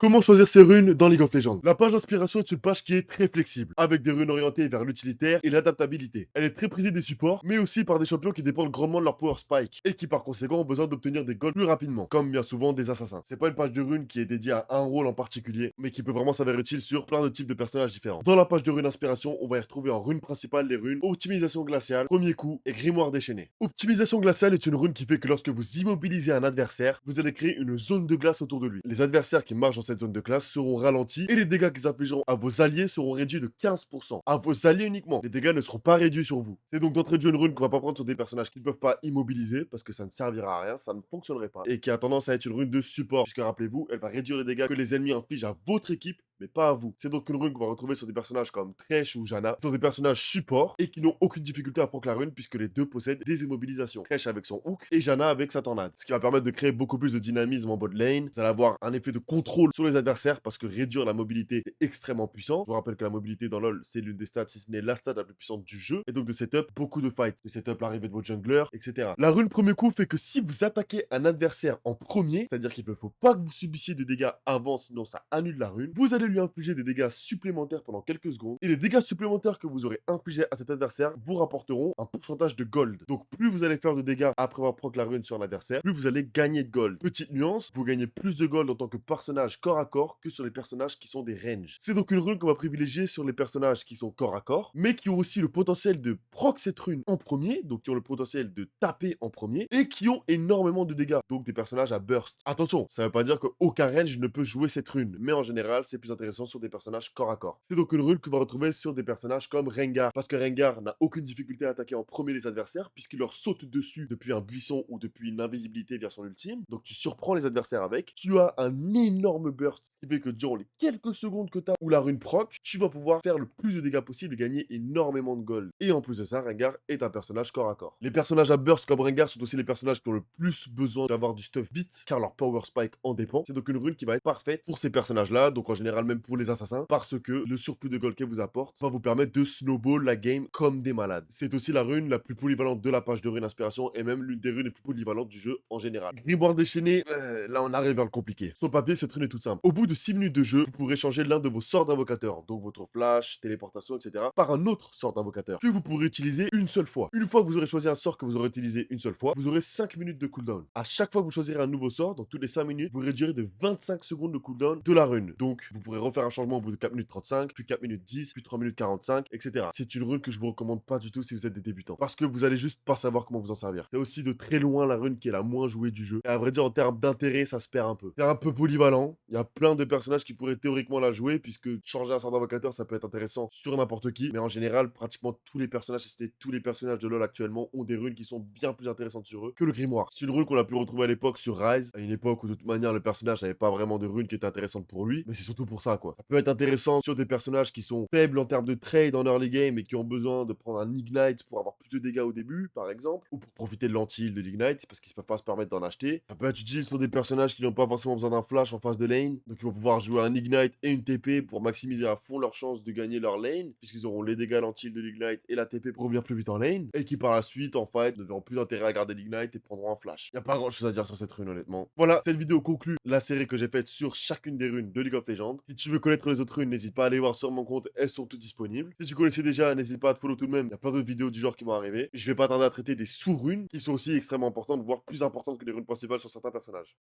Comment choisir ses runes dans League of Legends? La page d'inspiration est une page qui est très flexible, avec des runes orientées vers l'utilitaire et l'adaptabilité. Elle est très prisée des supports, mais aussi par des champions qui dépendent grandement de leur power spike, et qui par conséquent ont besoin d'obtenir des golds plus rapidement, comme bien souvent des assassins. C'est pas une page de runes qui est dédiée à un rôle en particulier, mais qui peut vraiment s'avérer utile sur plein de types de personnages différents. Dans la page de runes inspiration, on va y retrouver en rune principale les runes Optimisation glaciale, Premier coup et Grimoire déchaîné. Optimisation glaciale est une rune qui fait que lorsque vous immobilisez un adversaire, vous allez créer une zone de glace autour de lui. Les adversaires qui marchent dans cette zone de glace seront ralentis et les dégâts qu'ils infligeront à vos alliés seront réduits de 15%. À vos alliés uniquement. Les dégâts ne seront pas réduits sur vous. C'est donc d'entrée de jeu une rune qu'on va pas prendre sur des personnages qui ne peuvent pas immobiliser parce que ça ne servira à rien, ça ne fonctionnerait pas. Et qui a tendance à être une rune de support puisque rappelez-vous, elle va réduire les dégâts que les ennemis infligent à votre équipe mais pas à vous. C'est donc une rune qu'on va retrouver sur des personnages comme Thresh ou Janna, qui sont des personnages support et qui n'ont aucune difficulté à proc la rune puisque les deux possèdent des immobilisations. Thresh avec son hook et Janna avec sa tornade. Ce qui va permettre de créer beaucoup plus de dynamisme en bot lane. Vous allez avoir un effet de contrôle sur les adversaires parce que réduire la mobilité est extrêmement puissant. Je vous rappelle que la mobilité dans LoL, c'est l'une des stats, si ce n'est la stat la plus puissante du jeu. Et donc de setup, beaucoup de fights. De setup, l'arrivée de votre jungler, etc. La rune premier coup fait que si vous attaquez un adversaire en premier, c'est-à-dire qu'il ne faut pas que vous subissiez de dégâts avant, sinon ça annule la rune, vous allez lui infliger des dégâts supplémentaires pendant quelques secondes. Et les dégâts supplémentaires que vous aurez infligés à cet adversaire vous rapporteront un pourcentage de gold. Donc plus vous allez faire de dégâts après avoir proc la rune sur un adversaire, plus vous allez gagner de gold. Petite nuance, vous gagnez plus de gold en tant que personnage corps à corps que sur les personnages qui sont des ranges. C'est donc une rune qu'on va privilégier sur les personnages qui sont corps à corps, mais qui ont aussi le potentiel de proc cette rune en premier, donc qui ont le potentiel de taper en premier, et qui ont énormément de dégâts, donc des personnages à burst. Attention, ça veut pas dire qu'aucun range ne peut jouer cette rune, mais en général, c'est plus intéressant sur des personnages corps à corps. C'est donc une rune que va retrouver sur des personnages comme Rengar, parce que Rengar n'a aucune difficulté à attaquer en premier les adversaires, puisqu'il leur saute dessus depuis un buisson ou depuis une invisibilité via son ultime, donc tu surprends les adversaires avec, tu as un énorme burst, ce qui fait que durant les quelques secondes que tu as où la rune proc, tu vas pouvoir faire le plus de dégâts possible et gagner énormément de gold. Et en plus de ça, Rengar est un personnage corps à corps. Les personnages à burst comme Rengar sont aussi les personnages qui ont le plus besoin d'avoir du stuff vite, car leur power spike en dépend. C'est donc une rune qui va être parfaite pour ces personnages-là, donc en général même pour les assassins, parce que le surplus de gold qu'elle vous apporte va vous permettre de snowball la game comme des malades. C'est aussi la rune la plus polyvalente de la page de rune inspiration et même l'une des runes les plus polyvalentes du jeu en général. Grimoire déchaîné, là on arrive vers le compliqué. Sur le papier, cette rune est toute simple. Au bout de 6 minutes de jeu, vous pourrez changer l'un de vos sorts d'invocateur, donc votre flash, téléportation, etc., par un autre sort d'invocateur, que vous pourrez utiliser une seule fois. Une fois que vous aurez choisi un sort que vous aurez utilisé une seule fois, vous aurez 5 minutes de cooldown. À chaque fois que vous choisirez un nouveau sort, donc toutes les 5 minutes, vous réduirez de 25 secondes le cooldown de la rune. Donc vous pourrez refaire un changement au bout de 4 minutes 35, puis 4 minutes 10, puis 3 minutes 45, etc. C'est une rune que je vous recommande pas du tout si vous êtes des débutants, parce que vous allez juste pas savoir comment vous en servir. C'est aussi de très loin la rune qui est la moins jouée du jeu. Et à vrai dire, en termes d'intérêt, ça se perd un peu. C'est un peu polyvalent. Il y a plein de personnages qui pourraient théoriquement la jouer, puisque changer un sort d'invocateur, ça peut être intéressant sur n'importe qui. Mais en général, pratiquement tous les personnages, si c'était tous les personnages de LoL actuellement, ont des runes qui sont bien plus intéressantes sur eux que le grimoire. C'est une rune qu'on a pu retrouver à l'époque sur Rise, à une époque où de toute manière le personnage n'avait pas vraiment de runes qui étaient intéressantes pour lui, mais c'est surtout pour ça quoi. Ça peut être intéressant sur des personnages qui sont faibles en termes de trade en early game et qui ont besoin de prendre un Ignite pour avoir plus de dégâts au début, par exemple, ou pour profiter de l'anti-heal de l'Ignite parce qu'ils ne peuvent pas se permettre d'en acheter. Ça peut être utile sur des personnages qui n'ont pas forcément besoin d'un flash en phase de lane, donc ils vont pouvoir jouer un Ignite et une TP pour maximiser à fond leurs chances de gagner leur lane, puisqu'ils auront les dégâts l'anti-heal de l'Ignite et la TP pour revenir plus vite en lane, et qui par la suite, en fight, ne verront plus intérêt à garder l'Ignite et prendront un flash. Y a pas grand chose à dire sur cette rune honnêtement. Voilà, cette vidéo conclut la série que j'ai faite sur chacune des runes de League of Legends. Si tu veux connaître les autres runes, n'hésite pas à aller voir sur mon compte, elles sont toutes disponibles. Si tu connaissais déjà, n'hésite pas à te follow tout de même, il y a plein d'autres vidéos du genre qui vont arriver. Je vais pas tarder à traiter des sous-runes qui sont aussi extrêmement importantes, voire plus importantes que les runes principales sur certains personnages.